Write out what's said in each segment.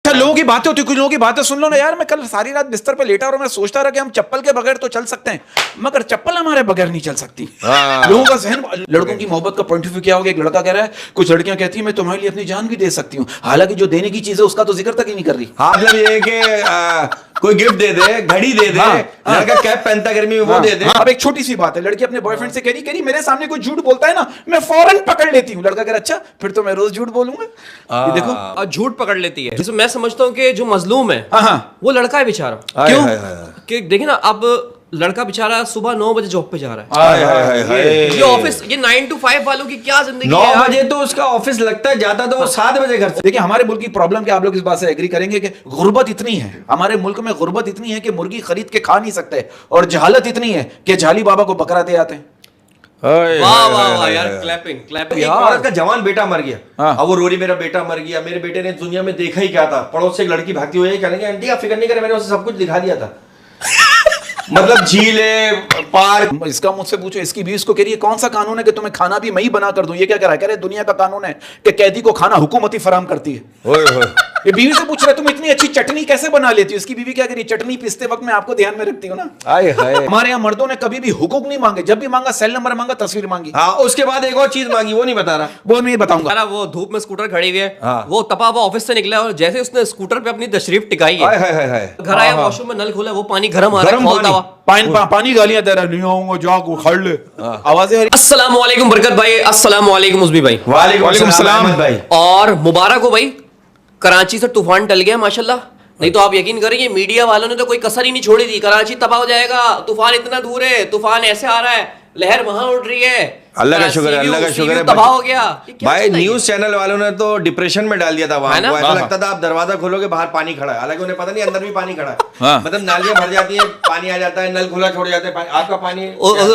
अच्छा, लोगों की बातें होती, कुछ लोगों की बातें सुन लो ना यार। मैं कल सारी रात बिस्तर पे लेटा और मैं सोचता रहा कि हम चप्पल के बगैर तो चल सकते हैं, मगर चप्पल हमारे बगैर नहीं चल सकती। लोगों का जहन, लड़कों की मोहब्बत का पॉइंट ऑफ व्यू क्या हो गया? एक लड़का कह रहा है, कुछ लड़कियां कहती हैं मैं तुम्हारे लिए अपनी जान भी दे सकती हूँ, हालांकि जो देने की चीज है उसका तो जिक्र तक ही नहीं कर रही। हाँ, मतलब ये कि कोई गिफ्ट दे दे, घड़ी दे दे, लड़का कैप पहनता गर्मी में वो दे दे। अब एक छोटी सी बात है, लड़की अपने बॉयफ्रेंड से कह रही मेरे सामने कोई झूठ बोलता है ना, मैं फौरन पकड़ लेती हूँ। लड़का कह रहा अच्छा फिर तो मैं रोज झूठ बोलूंगा। ये देखो, और झूठ पकड़ लेती है। जैसे मैं समझता हूँ कि जो मजलूम है वो लड़का है बेचारा। क्यों? कि देखिए ना, अब लड़का बेचारा सुबह 9 बजे जॉब पे जा रहा है। ये ऑफिस, ये 9 to 5 वालों की क्या जिंदगी 9 है। बजे तो उसका ऑफिस लगता है, जाता तो वो 7 बजे घर से। देखिए हमारे मुल्क की प्रॉब्लम क्या, आप लोग इस बात से एग्री करेंगे कि गुर्बत इतनी है, हमारे मुल्क में गुर्बत इतनी है कि मुर्गी खरीद के खा नहीं सकते, और जहालत इतनी है कि जाली बाबा को बकरा दे आते हैं। वाह वाह वाह यार, क्लैपिंग क्लैपिंग। एक औरत का जवान बेटा मर गया, अब वो रो रही मेरा बेटा मर गया। मेरे बेटे ने दुनिया में देखा ही क्या था। पड़ोस से एक लड़की भागती हुई कहने आंटी आप फिक्र नहीं करें, मैंने उसे सब कुछ दिखा दिया था। मतलब झीले, पार्क। इसका मुझसे पूछो, इसकी भी इसको कह रही है कौन सा कानून है कि तुम्हें खाना भी मैं ही बना कर दूं? ये क्या कह रहा है? कह रहे दुनिया का कानून है कि कैदी को खाना हुकूमत ही फराम करती है। ये बीवी से पूछ रहा है तुम इतनी अच्छी चटनी कैसे बना लेती हो? इसकी बीवी क्या कह रही है, चटनी पीसते वक्त मैं आपको ध्यान में रखती हूँ ना। हमारे यहाँ मर्दों ने कभी भी हुकूक नहीं मांगे, जब भी मांगा सेल नंबर मांगा, तस्वीर मांगी। हाँ, उसके बाद एक और चीज मांगी, वो नहीं बता रहा, वो नहीं बताऊंगा। वो धूप में स्कूटर खड़ी हुई है, वो तपा हुआ ऑफिस से निकला और जैसे उसने स्कूटर पे अपनी तशरीफ टिकाई है, घर आया, वॉशरूम में नल खोला, वो पानी गर्म आ रहा है, पानी गालियां दे रहा है, नहीं आऊंगा जाओ खड़ ले, आवाजें। अस्सलाम वालेकुम बरकत भाई, अस्सलाम वालेकुम उज़्बी भाई। वालेकुम सलाम भाई। और मुबारक हो भाई, कराची से तूफान टल गया माशाल्लाह। नहीं तो आप यकीन करेंगे मीडिया वालों ने तो कोई कसर ही नहीं छोड़ी थी। कराची तबाह हो जाएगा, तूफान इतना दूर है, तूफान ऐसे आ रहा है, लहर वहां उड़ रही है। अल्लाह का शुक्र है, अल्लाह का शुक्र है, तबाह हो गया भाई। न्यूज चैनल वालों ने तो डिप्रेशन में डाल दिया था वहां को। ऐसा लगता था आप दरवाजा खोलोगे बाहर पानी खड़ा है, हालांकि उन्हें पता नहीं अंदर भी पानी खड़ा है। मतलब नालियां भर जाती है, पानी आ जाता है, नल खुला छोड़ जाते हैं, आपका पानी।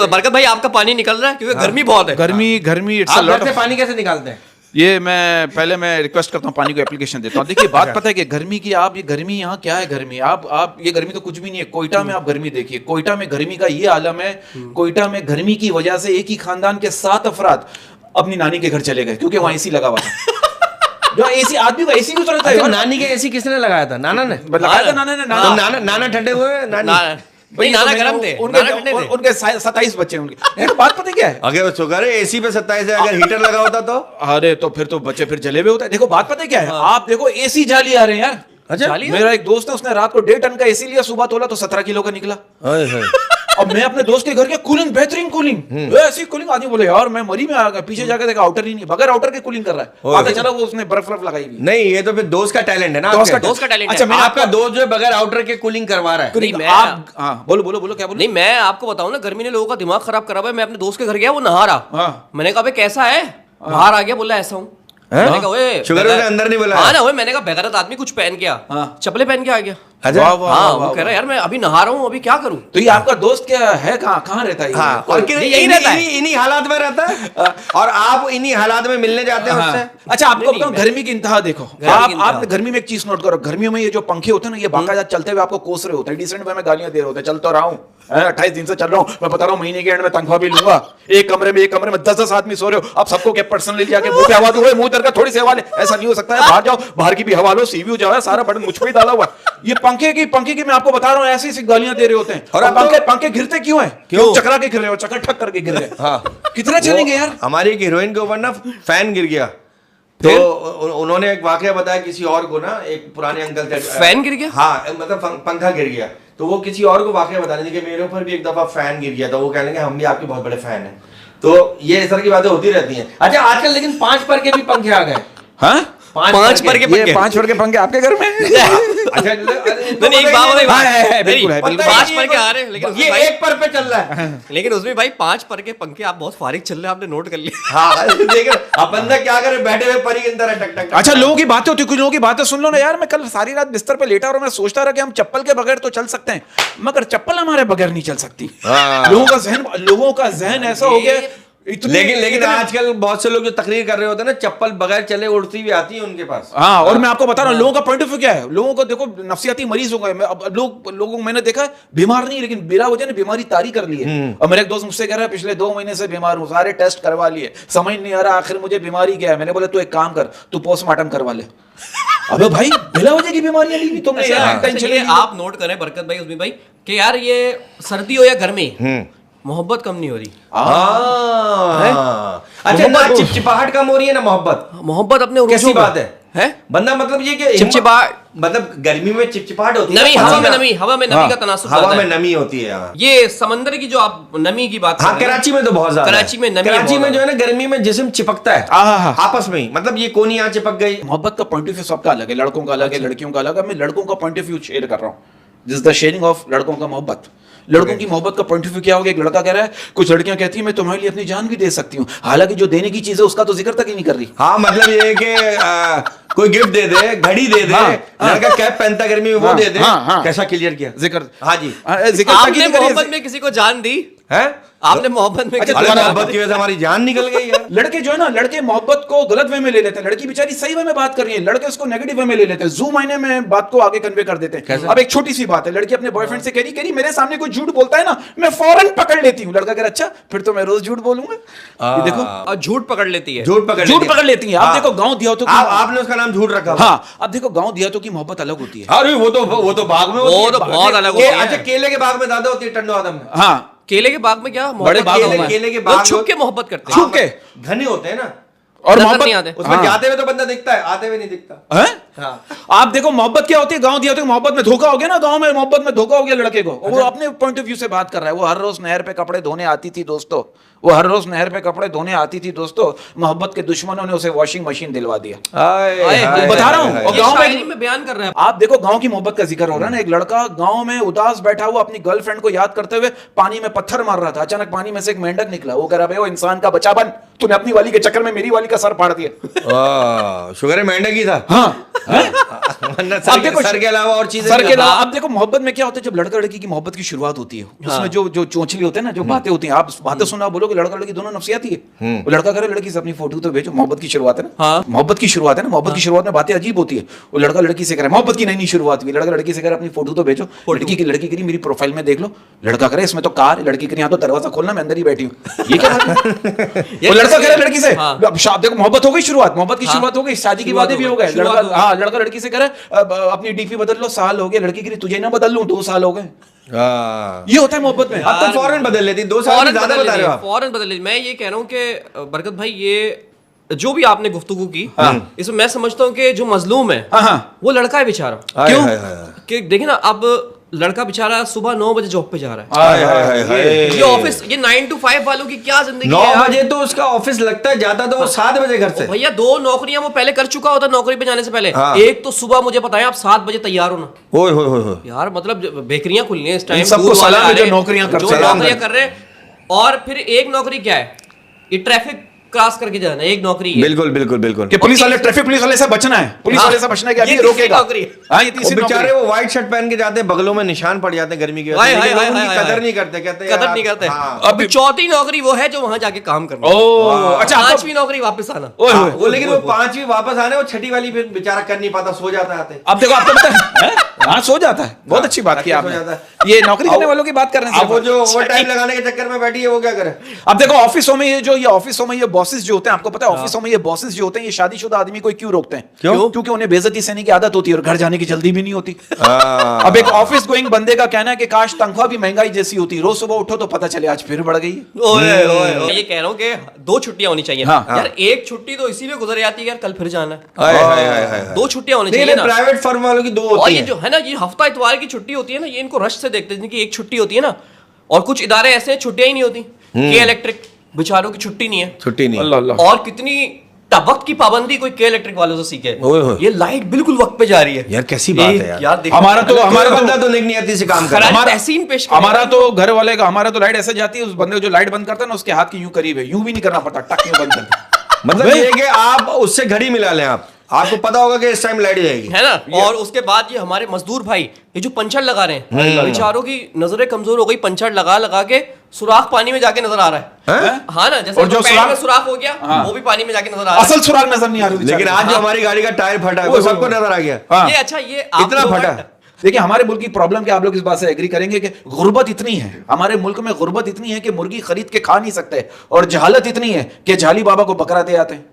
बरकत भाई आपका पानी निकल रहा है क्योंकि गर्मी बहुत है। गर्मी आप घर से पानी कैसे निकालते हैं? ये मैं रिक्वेस्ट करता हूँ, पानी को एप्लीकेशन देता हूँ। देखिए बात पता है कि गर्मी की, आप ये गर्मी यहाँ क्या है, गर्मी आप ये गर्मी तो कुछ भी नहीं है। कोयटा में आप गर्मी देखिए, कोयटा में गर्मी का ये आलम है। कोयटा में गर्मी की वजह से एक ही खानदान के 7 अफराद अपनी नानी के घर चले गए क्योंकि वहां एसी लगा हुआ था। जो एसी, आदमी को एसी की जरूरत है। नानी के एसी किसने लगाया था? नाना ने लगाया था। नाना ठंडे हुए, नाना गरम थे, उनके 27 बच्चे होंगे। बात पता क्या है, अगर शुगर है एसी पे 27 है, अगर हीटर लगा होता तो अरे तो फिर तो बच्चे फिर जले हुए होते हैं। देखो बात पता क्या है, आप देखो एसी जाली आ रहे हैं यार। अच्छा, मेरा एक दोस्त है, उसने रात को 1.5 टन का एसी लिया, सुबह तोला तो 17 किलो का निकला। अब मैं अपने दोस्त के घर के कूलिंग, बेहतरीन कूलिंग, ऐसी कूलिंग। आदमी बोले यार मैं मरी में आ गया, पीछे जाकर देखा आउटर ही नहीं, बगैर आउटर के कूलिंग कर रहा है। पता चला वो उसने बर्फ लगाई हुई। नहीं, ये तो फिर दोस्त का टैलेंट है ना, दोस्त का टैलेंट है। अच्छा, आपका दोस्त जो बगैर आउटर के कूलिंग करवा रहा है। बोलो क्या बोलो। नहीं, मैं आपको बताऊं ना, गर्मी ने लोगों का दिमाग खराब करा हुआ है। मैं अपने दोस्त के घर गया, वो नहा रहा, मैंने कहा कैसा है, बाहर आ गया, बोला ऐसा हूँ। मैंने कहा शुगर अंदर नहीं बोला। हाँ ना, मैंने कहा बेगैरत आदमी कुछ पहन के आ, चप्पले पहन के आ गया। वो कह रहा यार मैं अभी नहा रहा हूँ, अभी क्या करूँ। तो ये आपका दोस्त क्या है, कहाँ रहता है? यही रहता है, इन्हीं हालात में रहता है, और आप इन्हीं हालात में मिलने जाते हैं उससे। अच्छा, आपको बताऊं गर्मी की इंतहा देखो। आप गर्मी में एक चीज नोट करो, गर्मियों में ये जो पंखे होते हैं ना, ये बाकायदा चलते हुए आपको कोस रहे होते हैं, डिसेंट वे में गालियां दे रहे होते हैं। चल तो रहा हूँ, 28 दिन से चल रहा हूँ, मैं बता रहा हूँ महीने के एंड में तनख्वाह भी लूंगा। एक कमरे में 10-10 आदमी सो रहे हो, आप सबको क्या पर्सनली जाके मुंह पे हवा दो, मुंह तरह थोड़ी सी हवा ले, ऐसा नहीं हो सकता है। बाहर जाओ, बाहर की भी हवा लो, सीवी जाओ, सारा बटन मुझ पे ही डाला हुआ। ये पंखे की मैं आपको बता रहा हूँ, ऐसी गालियां दे रहे होते हैं। और पंखे गिरते क्यों है? क्यों चकरा के गिर रहे हो, चक्कर ठक करके गिर गए। कितना चलेंगे यार। हमारी एक हीरोइन के ऊपर ना फैन गिर गया, तो उन्होंने एक वाकया बताया किसी और को ना, एक पुराने अंकल थे। फैन गिर गया? हाँ, मतलब पंखा गिर गया, तो वो किसी और को वाकया बता रहे थे कि मेरे ऊपर भी एक दफा फैन गिर गया था। वो कहने लगे हम भी आपके बहुत बड़े फैन हैं। तो ये इस तरह की बातें होती रहती हैं। अच्छा, आजकल लेकिन 5 पर के भी पंखे आ गए। हाँ, 5 पर के पंखे, 5 पर के पंखे आपके घर में? अच्छा, नहीं, एक बात है, बिल्कुल है, 5 पर के आ रहे हैं, लेकिन ये 1 पर पे चल रहा है। लेकिन उसमें भाई 5 पर के पंखे आप बहुत फारिग चल रहे हैं, आपने नोट कर लिया। हाँ, देख अब बंदा क्या करे, बैठे हुए परी के अंदर है, टक टक। अच्छा, लोगों की बातें होती, कुछ लोगों की बातें सुन लो ना यार। मैं कल सारी रात बिस्तर पे लेटा और मैं सोचता रहा कि हम चप्पल के बगैर तो चल सकते हैं, मगर चप्पल हमारे बगैर नहीं चल सकती। लोगों का जहन ऐसा हो गया। लेकिन आजकल बहुत से लोग जो तकरीर कर रहे होते हैं ना, चप्पल बगैर चले उड़ती भी आती है उनके पास। हाँ, और मैं आपको बता रहा हूँ लोगों का पॉइंट ऑफ व्यू क्या है। लोगों को देखो, नफसियाती मरीज हो गए। लोगों मैंने देखा बीमार नहीं, लेकिन बिला वजह ने बीमारी तारी कर ली है। और मेरा एक दोस्त मुझसे कह रहा है पिछले 2 महीने से बीमार हूँ, सारे टेस्ट करवा लिए, समझ नहीं आ रहा आखिर मुझे बीमारी क्या है। मैंने बोला तू एक काम कर, तू पोस्टमार्टम करवा ले। अबे भाई बिला वजह की बीमारियां ली तुमने अच्छा, यार, अच्छा, टेंशन ये नहीं। आप नोट करें बरकत भाई, उस्मी भाई, कि यार ये सर्दी हो या गर्मी, मोहब्बत कम नहीं हो रही। अच्छा, ना चिपचिपाहट कम हो रही है ना मोहब्बत। मोहब्बत अपने कैसी उरूजों पे बात है बंदा, मतलब ये कि चिपचिपाहट, मतलब गर्मी में चिपचिपाहट होती है, नमी, हवा में नमी, हवा में नमी का तनासुब हवा ज्यादा में है। नमी होती है। हाँ, ये समंदर की जो आप नमी की बात कर हाँ, रहे हैं, कराची में तो बहुत ज्यादा है। कराची में नमी है कराची में बहुत जो है ना, गर्मी में जिस्म चिपकता है आपस में ही, मतलब ये कोनी यहाँ चिपक गई। मोहब्बत का पॉइंट ऑफ व्यू सबका अलग है, लड़कों का अलग है, लड़कियों का अलग है। मैं लड़कों का पॉइंट ऑफ व्यू शेयर कर रहा हूँ, this is the sharing of लड़कों का मोहब्बत। लड़कों की मोहब्बत का पॉइंट ऑफ व्यू क्या होगा? एक लड़का कह रहा है, कुछ लड़कियां कहती हैं मैं तुम्हारे लिए अपनी जान भी दे सकती हूँ, हालांकि जो देने की चीज है उसका तो जिक्र तक ही नहीं कर रही। हाँ, मतलब ये है कि कोई गिफ्ट दे दे, घड़ी दे दे, लड़का कैप पहनता गर्मी में वो दे दे। कैसा क्लियर किया जिक्र? हाँ जी, जिक्र तक ही आपने नहीं करी। मोहब्बत में किसी को जान दी है आपने मोहब्बत में अच्छा, किसी को अरे जान मोहब्बत दी? की वजह से हमारी जान निकल गई यार। लड़के जो है ना, लड़के मोहब्बत को गलत वे में ले लेते हैं, लड़की बेचारी सही वे में बात कर रही है, लड़के उसको नेगेटिव वे में ले लेते हैं, जूम आईने में बात को आगे कन्वे कर देते हैं। अब एक छोटी सी बात है, लड़की अपने बॉयफ्रेंड से कह रही मेरे सामने कोई झूठ बोलता है ना मैं फौरन पकड़ लेती हूँ। लड़का कह रहा अच्छा फिर तो मैं रोज झूठ बोलूंगा। ये देखो और झूठ पकड़ लेती है। झूठ पकड़ लेती है। आप देखो गाँव दिहातों की, आपने उसका नाम झूठ रखा। हाँ अब देखो गाँव दिहातों की मोहब्बत अलग होती है। अरे वो तो बाग में होती वो है। तो बहुत अलग होती है। अच्छा, केले के बाग में ज्यादा होती है टंडो आदम में। हाँ केले के बाग में क्या बड़े मोहब्बत बाग होता है? में, केले के लोग बाग छुप के मोहब्बत करते हैं। छुप के घने होते हैं ना, और नजर मोहब्बत नहीं आते। उसमें हाँ। जाते हुए तो बंदा दिखता है, आते हुए नहीं दिखता। हैं? हाँ। आप देखो मोहब्बत क्या होती है गांव दिया तो मोहब्बत में धोखा हो गया ना, गांव में मोहब्बत में धोखा हो गया लड़के को। वो अपने पॉइंट ऑफ व्यू से बात कर रहा है। वो हर रोज नहर पे कपड़े धोने आती थी दोस्तों, वो हर रोज नहर पे कपड़े धोने आती थी दोस्तों। मोहब्बत के दुश्मनों ने उसे वॉशिंग मशीन दिलवा दिया। बता रहा हूँ। और ये गांव शायरी में में बयान कर रहे हैं। आप देखो गांव की मोहब्बत का जिक्र हो रहा है ना, एक लड़का गांव में उदास बैठा हुआ अपनी गर्लफ्रेंड को याद करते हुए पानी में पत्थर मार रहा था। अचानक पानी में से एक मेंढक निकला। वो कह रहा वो इंसान का बच्चा बन, तूने अपनी वाली के चक्कर में मेरी वाली का सर फाड़ दिया। शुगर है मेंढक ही था। हाँ वरना सर के अलावा और चीजें सर नहीं के अलावा होती। अब देखो मोहब्बत में क्या होता है, जब लड़का लड़की की मोहब्बत की शुरुआत होती है उसमें जो चोंचली होते हैं ना, जो बातें होती हैं, आप बातें सुना बोलोगे लड़का लड़की दोनों नफसियाती है। वो लड़का करे लड़की से अपनी फोटो तो भेजो, मोहब्बत की शुरुआत है ना। मोहब्बत की शुरुआत है ना, मोहब्बत की शुरुआत में बातें अजीब होती है। वो लड़का लड़की से करे, मोहब्बत की नई शुरुआत हुई, लड़का लड़की से करे अपनी फोटो तो भेजो, लड़की करी मेरी प्रोफाइल में देख लो। लड़का करे इसमें तो कार, लड़की करी यहाँ तो दरवाजा खोलना मैं अंदर ही बैठी हूँ। ये क्या बात है? वो लड़का करे लड़की से, देखो मोहब्बत हो गई, शुरुआत मोहब्बत की शुरुआत हो गई, शादी की बातें भी हो गए। लड़का लड़की से करे अपनी डीपी बदल लो, साल हो गए। लड़की की तुझे ना बदल लूं, 2 साल हो गए। ये होता है मोहब्बत में। अब तो फौरन बदल लेती, 2 साल ज्यादा बता रहे हो आप। फौरन बदल लेती। मैं ये कह रहा हूँ कि बरकत भाई, ये जो भी आपने गुफ्तगू की, इसमें मैं समझता हूँ कि जो मजलूम है वो लड़का है बेचारा। क्यों? कि देखिए ना, अब लड़का बेचारा सुबह 9 बजे जॉब पे जा रहा है। ये ऑफिस, ये 9 to 5 वालों की क्या जिंदगी 9 है। बजे तो उसका ऑफिस लगता है, जाता तो वो 7 बजे घर से। भैया 2 नौकरियां वो पहले कर चुका होता नौकरी पे जाने से पहले। एक तो सुबह मुझे पता है आप 7 बजे तैयार हो ना। ओए होए होए यार मतलब बेकरियां खुलनी है इस टाइम, सबको सलाम है जो नौकरियां कर रहे हैं। और फिर एक नौकरी क्या है, ये ट्रैफिक क्रॉस करके जाना, एक नौकरी है। बिल्कुल बिल्कुल बिल्कुल। कि पुलिस वाले, ट्रैफिक पुलिस वाले से बचना है, पुलिस वाले से बचना है कि अभी रोकेगा। ये तीसरी बेचारे वो व्हाइट शर्ट पहन के जाते हैं, बगलों में निशान पड़ जाते हैं गर्मी की वजह से, लेकिन लोग उनकी कदर नहीं करते, कहते कदर नहीं करते। अब चौथी नौकरी वो है जो वहां जाके काम करना। अच्छा, 5वीं नौकरी वापस आना। वो लेकिन वो 5वीं वापस आने, वो 6ठी वाली फिर बेचारा कर नहीं पाता, सो जाता है। अब देखो आपको पता है, हाँ सो जाता है। बहुत अच्छी बात की आपने। ये नौकरी करने वालों की बात कर रहे हैं। अब वो जो ओवर टाइम लगाने के चक्कर में बैठी है, वो क्या करे? अब देखो ऑफिसों में ये बॉसेस जो होते हैं, आपको पता है ऑफिसों में ये बॉसेस जो होते हैं, ये शादीशुदा आदमी को क्यों रोकते हैं? क्यों? क्योंकि उन्हें बेइज्जती सहने की आदत होती है और घर जाने की जल्दी भी नहीं होती। अब एक ऑफिस गोइंग बंदे का कहना है कि काश तनख्वाह भी महंगाई जैसी होती, रोज सुबह उठो तो पता चले आज फिर बढ़ गई है। ये कह रहा हूँ कि 2 छुट्टियां होनी चाहिए। यार एक छुट्टी तो इसी में गुजर जाती है यार, कल फिर जाना है। 2 छुट्टियां होनी चाहिए ना। प्राइवेट फर्म वालों की 2 और होती ये है। जो है ना, ये हफ्ता इतवार की छुट्टी होती है ना, ये इनको रश से देखते हैं कि एक छुट्टी होती है ना। और कुछ इदारे ऐसे हैं छुट्टियां ही नहीं होती। के इलेक्ट्रिक बेचारों की छुट्टी नहीं है, छुट्टी नहीं। अल्लाह। और कितनी वक्त की पाबंदी कोई के इलेक्ट्रिक वालों से सीखे। ये लाइट बिल्कुल वक्त पे जा रही है। यार कैसी बात है यार। देखो, हमारा बंदा तो नहीं आती से काम कर रहा है। तहसीन पेश करें। हमारा तो घर वाले का, हमारा तो लाइट ऐसे जाती है, उस बंदे को जो लाइट बंद करता है ना, उसके हाथ की यूं करीब है, यूं भी नहीं करना पड़ता, टक यूं बंद कर। मतलब ये कि आप उससे घड़ी मिला लें, आपको पता होगा कि इस टाइम लाइट जाएगी, है ना। और उसके बाद ये हमारे मजदूर भाई, ये जो पंचर लगा रहे हैं, बेचारों की नजरें कमजोर हो गई, पंचर लगा लगा के सुराख पानी में जाके नजर आ रहा है। हाँ ना, जैसे जो पैर में सुराख हो गया, वो भी पानी में जाके नजर आ रहा है। असल सुराख नजर नहीं आ रही। लेकिन आज जो हमारी गाड़ी का टायर फटा है, वो सबको नजर आ गया। ये अच्छा, ये इतना फटा। देखिए हमारे मुल्क की प्रॉब्लम क्या, आप लोग इस बात से एग्री करेंगे कि गुर्बत इतनी है, हमारे मुल्क में गुर्बत इतनी है कि मुर्गी खरीद के खा नहीं सकते, और जहालत इतनी है कि झाली बाबा को बकरा दे आते हैं।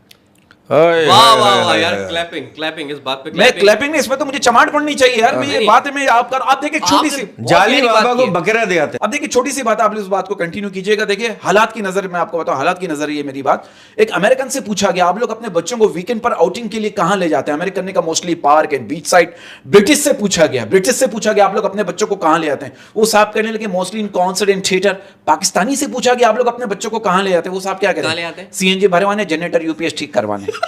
वाह वाह वाह यार, क्लैपिंग क्लैपिंग इस बात पे मैं क्लैपिंग नहीं, इसमें तो मुझे चमाट पड़नी चाहिए यार। मैं ये बात है, मैं आप देखिए छोटी सी जाली बाबा को बकरा दे आते हैं। अब देखिए छोटी सी बात, आप इस बात को कंटिन्यू कीजिएगा। देखिए हालात की नजर, मैं आपको बताऊं हालात की नजर ये मेरी बात। एक अमेरिकन से पूछा गया, आप लोग अपने बच्चों को वीकेंड पर आउटिंग के लिए कहां ले जाते हैं? अमेरिकन ने कहा mostly park and beach side. British से पूछा गया आप लोग अपने बच्चों को कहां ले जाते हैं? वो साहब कहने लगे mostly in concert and theatre. Pakistani से पूछा गया आप लोग अपने बच्चों को कहां ले जाते हैं? वो साहब क्या कहां ले कहते जाते हैं? हैं? सीएनजी भरवाने, जनरेटर यूपीएस ठीक करवाने।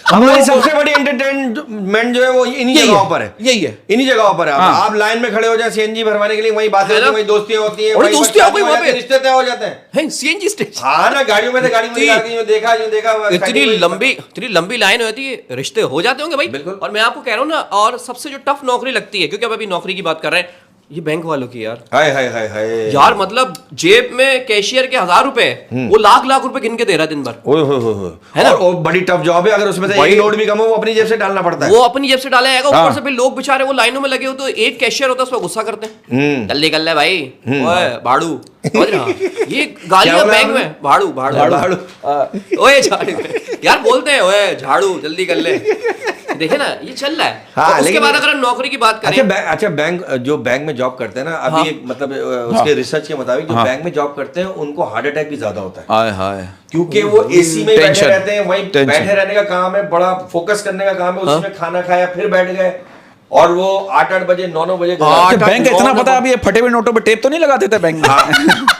हमारी सबसे बड़ी एंटरटेनमेंट जो है वो इन्हीं जगहों पर है। यही है, इन्हीं जगहों पर है। हाँ। आप लाइन में खड़े हो जाए सीएनजी भरवाने के लिए, वहीं बातें होती हैं, वहीं दोस्तियां होती हैं, और वहीं दोस्तियां बच्चे हो गई वहाँ पे। रिश्ते तय हो जाते हैं। सीएनजी स्टेशन, हाँ ना, गाड़ियों में से गाड़ी में जाके यूं देखा इतनी लंबी लाइन होती है, रिश्ते हो जाते होंगे भाई। बिल्कुल। और मैं आपको कह रहा हूँ ना, और सबसे जो टफ नौकरी लगती है, क्योंकि अब अभी नौकरी की बात कर रहे हैं, ये बैंक वालों की यार। हाय हाय हाय हाय यार मतलब जेब में कैशियर के 1000 रुपए, वो लाख रुपए गिन के दे रहा है दिन भर। ओए होए होए, है ना? और बड़ी टफ जॉब है। अगर उसमें से एक नोट भी कम हो, वो अपनी जेब से डालना पड़ता है। वो अपनी जेब से डाला जाएगा, ऊपर से फिर लोग बेचारे वो लाइनों में लगे हो, तो एक कैशियर होता है, उस पर गुस्सा करते हैं, जल्दी कर ले भाई, ओए भाड़ू। समझ रहा? ये गालियां बैंक में, भाड़ू भाड़ू भाड़ू, ओए झाड़ू यार बोलते हैं, ओए झाड़ू जल्दी कर ले। देखे ना, ये चल रहा है। हाँ, और उसके लेकिन बाद अगर हम नौकरी की बात करें, अच्छा बैंक, जो बैंक में जॉब करते हैं ना, अभी हाँ। मतलब उसके रिसर्च के मुताबिक जो बैंक में जॉब करते हैं उनको हार्ट अटैक भी ज्यादा होता है, हाय हाय, क्योंकि वो एसी में बैठे टेंशन, रहते हैं, वहीं टेंशन। बैठे रहने का काम है, बड़ा फोकस करने का काम है, उसमें खाना खाया फिर बैठ गए, और वो 8-8 बजे 9-9 बजे बैंक का इतना पता है, अभी ये फटे हुए नोटों पे टेप तो नहीं लगा देते बैंक में?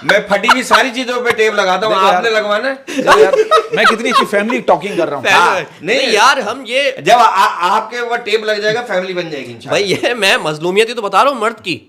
मैं फटी हुई सारी चीजों पे टेप लगाता हूँ, आपने लगवाना है? देखो यार, मैं कितनी अच्छी फैमिली टॉकिंग कर रहा हूँ। हाँ, नहीं यार, हम ये जब आपके वो टेप लग जाएगा, फैमिली बन जाएगी इंशाल्लाह। भाई, ये मैं मजलूमियत ही तो बता रहा हूँ मर्द की।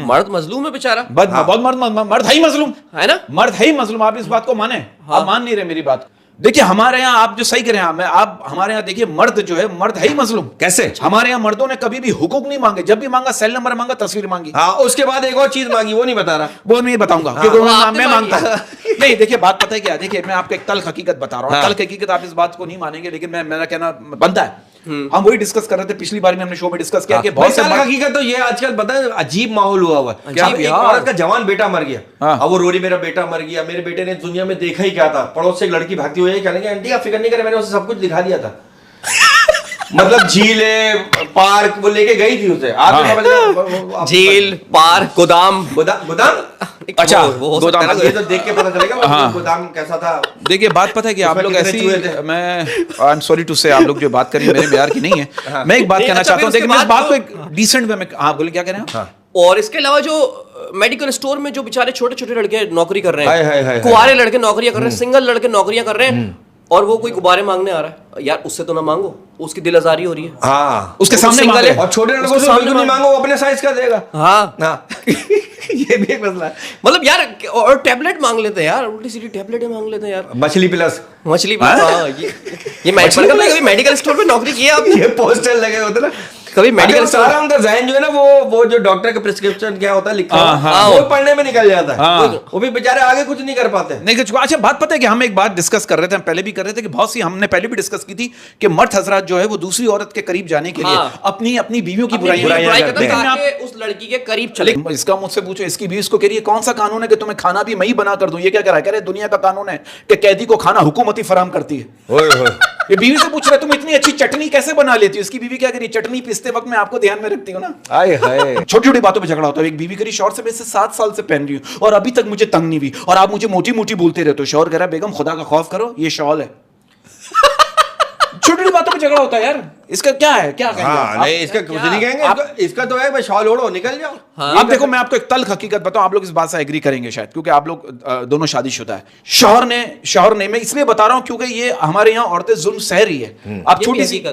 मर्द मजलूम है बेचारा, बहुत मर्द है ही मजलूम, है ना? मर्द है ही मजलूम। आप इस बात को माने? आप मान नहीं रहे मेरी बात। देखिए हमारे यहाँ, आप जो सही करें, आप हमारे यहाँ देखिए, मर्द जो है, मर्द है ही मजलूम। कैसे? हमारे यहाँ मर्दों ने कभी भी हुकूक नहीं मांगे, जब भी मांगा सेल नंबर मांगा, तस्वीर मांगी। हाँ, उसके बाद एक और चीज मांगी, वो नहीं बता रहा। वो नहीं बताऊंगा, क्योंकि वो मैं आपने मांगता हूं। नहीं देखिए, बात पता है क्या, देखिए मैं आपको एक तल्ख हकीकत बता रहा हूँ। हाँ। तल्ख हकीकत, आप इस बात को नहीं मानेंगे, लेकिन मेरा कहना बनता है। हम वही डिस्कस कर रहे थे पिछली बार में, हमने शो में डिस्कस किया कि बहुत से हकीकत तो ये आजकल पता है, अजीब माहौल हुआ हुआ है। क्या अब एक यार? औरत का जवान बेटा मर गया, हाँ। अब वो रो रही, मेरा बेटा मर गया, मेरे बेटे ने दुनिया में देखा ही क्या था। पड़ोस से एक लड़की भागती हुई कहने लगी, आंटी आप फिक्र नहीं करें, मैंने उसे सब कुछ दिखा दिया था। मतलब झीले, पार्क, वो लेके गई थी उसे। आप झील, पार्क, गोदाम। गोदाम, अच्छा, वो हो गोदाम, सकता है ना, ये तो देख के पता चलेगा वो गोदाम कैसा था। देखिए बात पता है कि आप उसमें लोग कितने चूहे ऐसी, थे? मैं आई एम सॉरी टू से, आप लोग जो बात करें मेरे प्यार की नहीं है। मैं एक बात नहीं, कहना अच्छा, चाहता हूँ, फिर लेकिन मैं इस उसके बात बाद को एक डिसेंट वे में, आप बोले क्या कह रहे हैं? और इसके अलावा जो मेडिकल स्टोर में जो बेचारे छोटे छोटे लड़के नौकरी कर रहे हाय, हाय, हाय, हैं, कुंवारे लड़के नौकरियां कर रहे हैं, सिंगल लड़के नौकरियां कर रहे हैं, और वो कोई गुब्बारे मांगने आ रहा है, यार उससे तो ना मांगो, उसकी दिल आजारी हो रही है। हाँ, उसके वो सामने सिंगल मांगे। है। और छोटे लड़कों उसके से सामने बिल्कुल नहीं मांगो, वो अपने साइज का देगा। हाँ, हाँ। ये भी एक मसला है। मतलब यार, और टैबलेट मांग लेते हैं यार, उल्टी सीधी टैबलेट मांग लेते हैं यार। मछली प्लस, मछली भी, हाँ, ये कभी मेडिकल स्टोर पे नौकरी की है आपने? ये पोस्टर लगे होते ना, कभी मेडिकल अगर सारा उनका ज़हन जो है ना, वो जो डॉक्टर का प्रिस्क्रिप्शन क्या होता है लिखा हुआ, वो पढ़ने में निकल जाता है। वो भी बेचारे आगे कुछ नहीं कर पाते। नहीं कुछ। अच्छा बात पता है कि हम एक बात डिस्कस कर रहे थे, हम पहले भी कर रहे थे कि बहुत सी, हमने पहले भी डिस्कस की थी कि मर्द हजरात जो है वो दूसरी औरत के करीब जाने के लिए अपनी अपनी बीवियों की बुराई करते हैं ताकि उस लड़की के करीब चले। इसका मुझसे पूछो, इसकी बीवी इसको कह रही है कौन सा कानून है कि तुम्हें खाना भी मैं ही बना कर दूं? ये क्या कह रहा है? कह रहे दुनिया का कानून है कि कैदी को खाना हुकूमती फराम करती है। ये बीवी से पूछ रहा है तुम इतनी अच्छी चटनी कैसे बना लेती हो? इसकी बीवी क्या करी, चटनी पीसते वक्त मैं आपको ध्यान में रखती हूँ ना। आए हाय, छोटी छोटी बातों पे झगड़ा होता है। एक बीवी करी शौहर से, मैं इसे 7 साल से पहन रही हूँ और अभी तक मुझे तंग नहीं हुई, और आप मुझे मोटी मोटी बोलते रहते हो। शौहर कह रहा है बेगम खुदा का खौफ करो, ये शॉल है। छोटी छोटी बातों पे झगड़ा होता है यार, इसका क्या है? क्या कहेंगे हाँ, नहीं इसका कुछ नहीं कहेंगे, इसका तो है भाई, शॉल ओढ़ो निकल जाओ। अब देखो मैं आपको एक तल्ख हकीकत बताऊं, आप लोग इस बात से एग्री करेंगे शायद, क्योंकि आप लोग दोनों शादीशुदा है। शौहर ने मैं इसलिए बता रहा हूं क्योंकि ये हमारे यहाँ औरतें जुल्म सह रही है। आप छोटी सी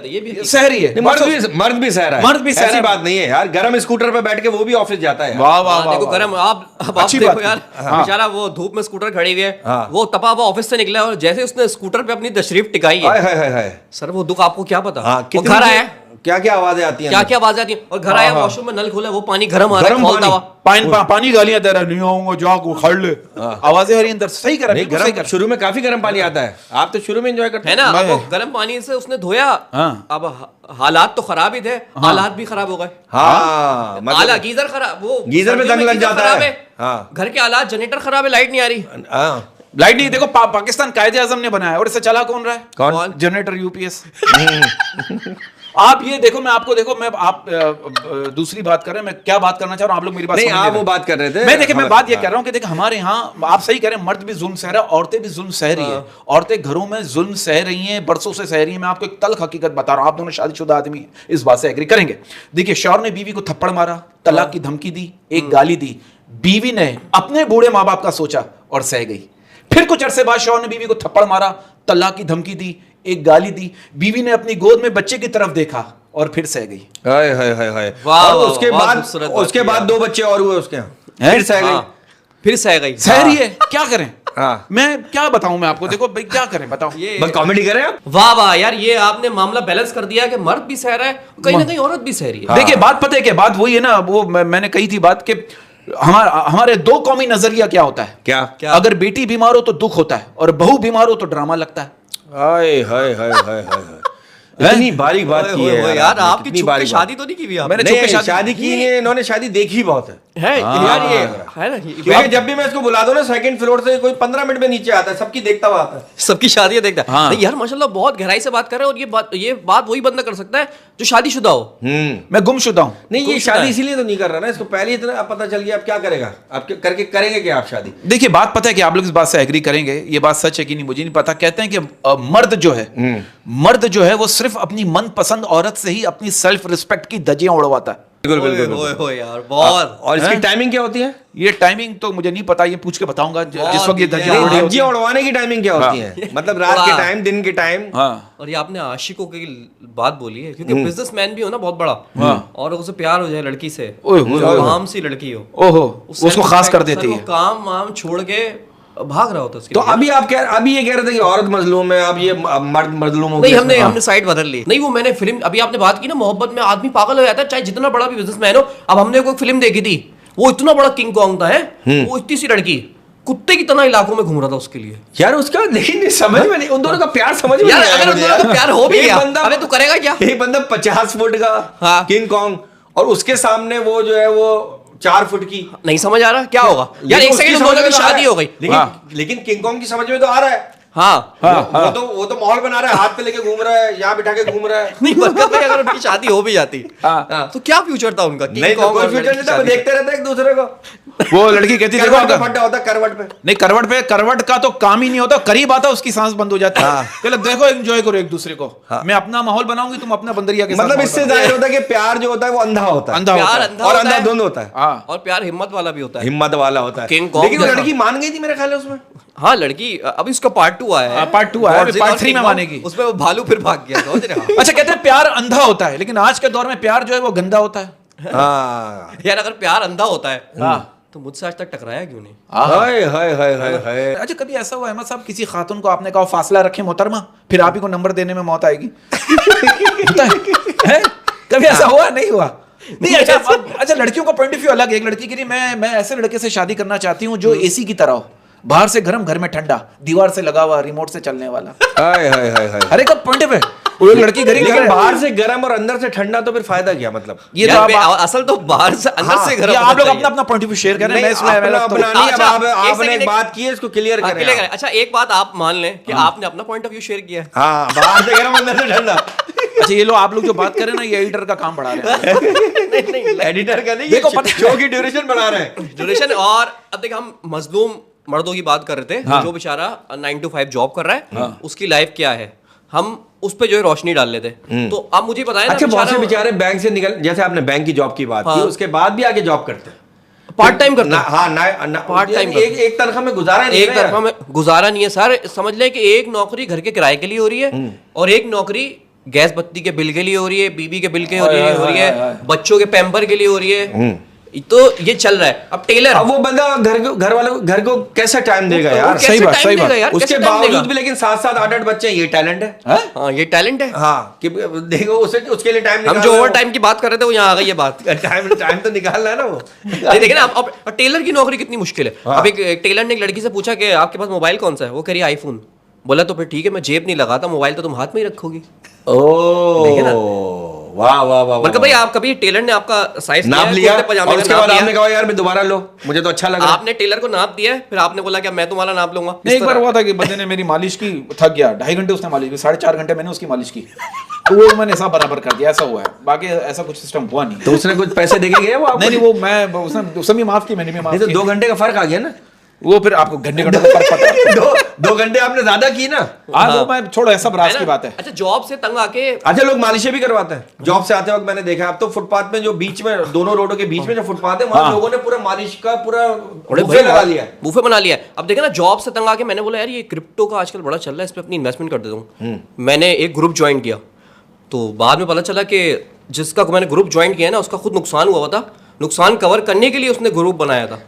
सह रही है, मर्द भी सह रहा है, मर्द भी सह रहा है। बात नहीं है यार, गरम स्कूटर पे बैठ के वो भी ऑफिस जाता है। वाह वाह वाह, देखो गरम, आप अच्छी देखो बात यार, बेचारा वो धूप में स्कूटर खड़ी हुई है, वो तपा हुआ ऑफिस से निकला और जैसे उसने स्कूटर पे अपनी तशरीफ टिकाई है, सर वो दुख आपको क्या पता। वो घर आया, क्या क्या आवाजें आती हैं, क्या क्या आवाजें आती हैं, और घर आया वॉशरूम में नल खोला, वो पानी गर्म आ रहा है, खौलता हुआ पानी गालियां दे रहा है, नहीं आऊंगा जाग उखाड़ ले, आवाजें आ रही अंदर। सही कर रहा है, शुरू में काफी गर्म पानी आता है, आप तो शुरू में एंजॉय करते है ना। अब गर्म पानी से उसने धोया, अब हालात तो खराब ही थे, हालात भी खराब हो गए। हाँ, आला गीजर खराब, वो गीजर में जंग लग जाता है। घर के हालात, जनरेटर खराब है, लाइट नहीं आ रही, लाइट नहीं, देखो पाकिस्तान कायदे आजम ने बनाया और इसे चला कौन रहा है? कौन? Generator UPS. आप ये देखो, मैं आपको देखो, मैं आप दूसरी बात कर रहे हैं, मैं क्या बात करना चाह रहा हूं, आप लोग मेरी बात नहीं, समझ आप नहीं वो रहे। बात कर रहे थे। मैं देखिए, मैं बात ये हाँ। कर रहा हूं कि देखिए हमारे यहाँ आप सही कह रहे हैं, मर्द भी जुल्म सह रहा है, औरतें भी जुल्म सह रही है, औरतें घरों में जुल्म सह रही हैं, बरसों से सह रही हैं। मैं आपको एक तल्ख हकीकत बता रहा हूं, आप दोनों शादीशुदा आदमी हैं, इस बात से एग्री करेंगे। देखिए, शौहर ने बीवी को थप्पड़ मारा, तलाक की धमकी दी, एक गाली दी, बीवी ने अपने बूढ़े माँ बाप का सोचा और सह गई। फिर कुछ अरसे बाद शौहर ने बीवी को थप्पड़ मारा, तलाक की धमकी दी, एक गाली दी, बीवी ने अपनी गोद में बच्चे की तरफ देखा और फिर सह गई। हाय हाय हाय हाय। वाह, और वाह, उसके बहुत बाद खूबसूरत बात उसके की बाद यार। 2 बच्चे और हुए उसके यहाँ, हैं? फिर सह गई। हाँ, फिर सह गई। सह रही है, क्या करें? हाँ। मैं क्या बताऊं मैं आपको, देखो भाई क्या करें बताओ। ये बस कॉमेडी करें आप। वाह वाह यार, ये आपने मामला बैलेंस कर दिया कि मर्द भी सह रहा है, कहीं ना कहीं औरत भी सह रही है। हाँ। देखिए, बात पता है क्या, बात वही है ना, वो मैंने कही थी बात कि हमारे दो कौमी नजरिया क्या होता है। क्या? अगर बेटी बीमार हो तो दुख होता है और बहू बीमार हो तो ड्रामा लगता है। हाय हाय हाय हाय हाय। इतनी बारीक बात की है यार, आपने, आपकी कितनी छुप के बारीक शादी तो नहीं की हुई आपने? मैंने नहीं, छुप के शादी की है, इन्होंने शादी देखी बहुत है। है यार, ये है ना, क्योंकि जब भी मैं इसको बुला दूं ना, सेकंड फ्लोर से कोई 15 मिनट में नीचे आता है, सबकी देखता हुआ आता है। सबकी शादियां देखता है। हाँ। नहीं यार, माशाल्लाह बहुत गहराई से बात कर रहे हैं, और ये बात वही बंदा कर सकता है जो शादीशुदा हो। मैं गुमशुदा हूं। नहीं, ये गुमशुदा शादी है। इसीलिए तो नहीं कर रहा ना, इसको पहले इतना अब पता चल गया, अब क्या करेगा, आप करके करेंगे क्या आप शादी? देखिए, बात पता है कि आप लोग इस बात से एग्री करेंगे, ये बात सच है कि नहीं मुझे नहीं पता। कहते हैं कि मर्द जो है वो सिर्फ अपनी मनपसंद औरत से ही अपनी सेल्फ रिस्पेक्ट की धज्जियां उड़वाता है। बिल्कुल ओए, बिल्कुल ओए, बिल्कुल। ओए यार, बहुत। और इसकी हैं? टाइमिंग क्या होती है? ये टाइमिंग तो मुझे नहीं पता, ये पूछ के बताऊंगा जिस वक्त ये बहुत धज्जियां बढ़िया। उड़ी होती धज्जियां हैं। उड़वाने की टाइमिंग क्या होती है? मतलब रात के वाह। टाइम, दिन के टाइम? हाँ, और ये आपने आशिकों की बात बोली है, क्योंकि बिजनेसमैन भी हो ना बहुत बड़ा, हाँ। और उसे प्यार हो जाए लड़की से, ओए, ओए, जो ओए। आम सी लड़की हो, ओहो, उससे उसको खास कर अक्सर देती वो है। काम वाम छोड़ के भाग रहा होता है उसके तो लिए। अभी ये कह रहे थे कि औरत मजलूम है, अब ये मर्द मजलूम हो नहीं, गया हमने इसमें। हमने साइड बदल ली। नहीं, वो मैंने फिल्म, अभी आपने बात की ना, मोहब्बत में आदमी पागल हो जाता है, चाहे जितना बड़ा भी बिजनेसमैन हो। अब हमने कोई फिल्म देखी थी, वो इतना बड़ा किंग कॉन्ग था, है वो इतनी सी लड़की कुत्ते की तरह इलाकों में घूम रहा था उसके लिए। यार उसका, लेकिन समझ में नहीं, उन दोनों का प्यार समझ में यार, नहीं आया अगर उन मुझे दोनों यार। का प्यार हो भी एक गया, बंदा- अबे तू करेगा क्या? एक बंदा 50 फुट का हाँ। किंग कॉन्ग, और उसके सामने वो जो है वो 4 फुट की। नहीं समझ आ रहा क्या होगा यार। लेकिन एक उसकी सेकंड, समझ दोनों में की तो आ रहा शादी है। हो गई। लेकिन किंग कॉन्ग की समझ में तो आ रहा है। हाँ, वो तो माहौल बना रहा है, हाथ पे लेके घूम रहा है, यहाँ बिठा के घूम रहा है। नहीं बरकत भाई, अगर उनकी शादी हो भी जाती हाँ। तो क्या फ्यूचर था उनका? किंग नहीं तो कॉन्ग कोई और फ्यूचर लड़की नहीं की था, वो शादी। देखते रहते एक दूसरे को। वो लड़की कहती देखो करवट पे अगर फड्डा होता, करवट पे। नहीं, करवट का तो काम ही नहीं होता, करीब आता उसकी सांस बंद हो जाती है। चलो देखो, एंजॉय करो एक दूसरे को। मैं अपना माहौल बनाऊंगी, तुम अपना बंदरिया के साथ मतलब माहौल इससे बनाओ। जाहिर होता है कि प्यार जो होता है वो अंधा होता है। अंधा होता प्यार है। अंधा और होता है, अंधाधुंध होता है। हाँ, और प्यार हिम्मत वाला भी होता है। हिम्मत वाला होता है। किंग कॉन्ग लेकिन वो जैसा। लड़की मान गई थी मेरे ख्याल है उसमें। हाँ, लड़की अभी उसका पार्ट 2 आया है। हाँ, part 2 आया है, Godzilla part और 3 में King Kong, मानेगी। उसमें वो भालू फिर भाग गया, समझ रहे हो? अच्छा, कहते हैं प्यार अंधा होता है, लेकिन आज के दौर में प्यार जो है वो गंदा होता है। हाँ। यार, अगर प्यार अंधा होता है तो मुझसे आज तक टकराया क्यों नहीं? हाय हाय हाय हाय हाय। अच्छा, कभी ऐसा हुआ अहमद साहब, किसी खातून को आपने कहा फासला रखे मोहतरमा, फिर आप ही को नंबर देने में मौत आएगी? होता है? कभी ऐसा हुआ? नहीं हुआ? नहीं। अच्छा, लड़कियों का पॉइंट ऑफ व्यू अलग है। एक लड़की के लिए मैं ऐसे लड़के से शादी करना चाहती हूँ जो एसी की तरह हो, बाहर से गर्म, घर में ठंडा, दीवार से लगा हुआ, रिमोट से चलने वाला। हाय हाय हाय हाय। अरे कब पॉइंट ऑफ है वो एक लड़की गरीब लेकिन बाहर से गर्म और अंदर से ठंडा, तो फिर फायदा क्या? मतलब ये तो यार, आप असल तो बाहर से अंदर हाँ, से ये गर्म आप होना लोग चाहिए। अपना अपना पॉइंट ऑफ व्यू शेयर कर रहे हैं। मैं इसमें अपना अपना नहीं, अब अच्छा, एक आपने सेकंड, एक बात की है, इसको क्लियर हाँ, करें clear आप। करें। अच्छा, एक बात आप मान लें कि आपने अपना पॉइंट ऑफ व्यू शेयर किया है। हाँ, बाहर से गर्म अंदर से ठंडा। अच्छा, ये लो आप लोग जो बात कर रहे हैं ना, ये एडिटर का काम बढ़ा रहे हैं। एडिटर का नहीं, देखो, देखो पता- शो की ड्यूरेशन बढ़ा रहे हैं। ड्यूरेशन। और अब देख, हम मजलूम मर्दों की बात कर रहे थे, जो बेचारा 9 to 5 जॉब कर रहा है, उसकी लाइफ क्या है, हम उस पे जो है रोशनी डाल लेते। तो अब मुझे बताया ना, अच्छा, बहुत से बेचारे बैंक से निकल, जैसे आपने बैंक की जॉब की बात की, उसके बाद भी आगे जॉब करते हैं, पार्ट टाइम करते हैं। हाँ, Part time एक तनख्वाह में गुजारा नहीं एक है यार। तरफा में गुजारा नहीं है सर। समझ लें कि एक नौकरी घर के किराए के लिए हो रही है, और एक नौकरी गैस बत्ती के बिल के लिए हो रही है, बीबी के बिल के हो रही है, बच्चों के पैम्पर के लिए हो रही है। तो ये चल रहा है। अब टेलर, अब वो बंदा घर को कैसे टाइम देगा यार? सही बात, सही बात। उसके बावजूद भी लेकिन 7-7 8-8 बच्चे हैं, ये टैलेंट है। हाँ, ये टैलेंट है। हाँ, कि देखो उसके लिए टाइम हम जो ओवर टाइम की बात कर रहे थे, वो यहाँ आ गई ये बात। टाइम तो निकालना है ना वो। नहीं, देखिए ना, अब टेलर की नौकरी कितनी मुश्किल है। अब एक टेलर ने एक लड़की से पूछा कि आपके पास मोबाइल कौन सा है, वो कह रही आईफोन। बोला तो फिर ठीक है, मैं जेब नहीं लगाता, मोबाइल तो तुम हाथ में ही रखोगी। ओह, देखिए ना, वाह वाह वाह मतलब भाई आप कभी टेलर ने आपका साइज नाप लिया और उसके बाद आपने कहा यार मैं दोबारा लो, मुझे तो अच्छा लगा। आपने टेलर को नाप दिया फिर आपने बोला क्या मैं तुम्हारा नाप लूंगा? नहीं, एक बार हुआ था कि बंदे ने मेरी मालिश की, थक गया, 2.5 घंटे उसने मालिश की, 4.5 घंटे मैंने उसकी मालिश की, तो वो मैंने सब बराबर कर दिया, ऐसा हुआ है। बाकी ऐसा कुछ सिस्टम हुआ नहीं। तो उसने कुछ पैसे देके गया वो आपको? नहीं, वो मैं उसने भी माफ की, मैंने भी माफ नहीं तो की। 2 घंटे का फर्क आ गया ना। वो फिर आपको घंटे का फर्क पता है। 2 घंटे आपने ज्यादा की ना। हाँ, वो मैं छोड़ो, ऐसा राज की बात है। अच्छा, जॉब से तंग आके अच्छा, लोग मालिशें भी करवाते हैं जॉब से आते वक्त, मैंने देखा। अब तो फुटपाथ में जो बीच में दोनों रोडों के बीच में जो फुटपाथ है वहां लोगों ने पूरा मालिश का पूरा बुफे लगा लिया है। बूफे बना लिया है। अब देखा ना, जॉब से तंग आके मैंने बोला यार ये क्रिप्टो का आजकल बड़ा चल रहा है, इस पे अपनी इन्वेस्टमेंट कर देता हूँ। मैंने एक ग्रुप ज्वाइन किया, तो बाद में पता चला कि जिसका मैंने ग्रुप ज्वाइन किया ना उसका खुद नुकसान हुआ था। नुकसान कवर करने के लिए उसने ग्रुप बनाया था।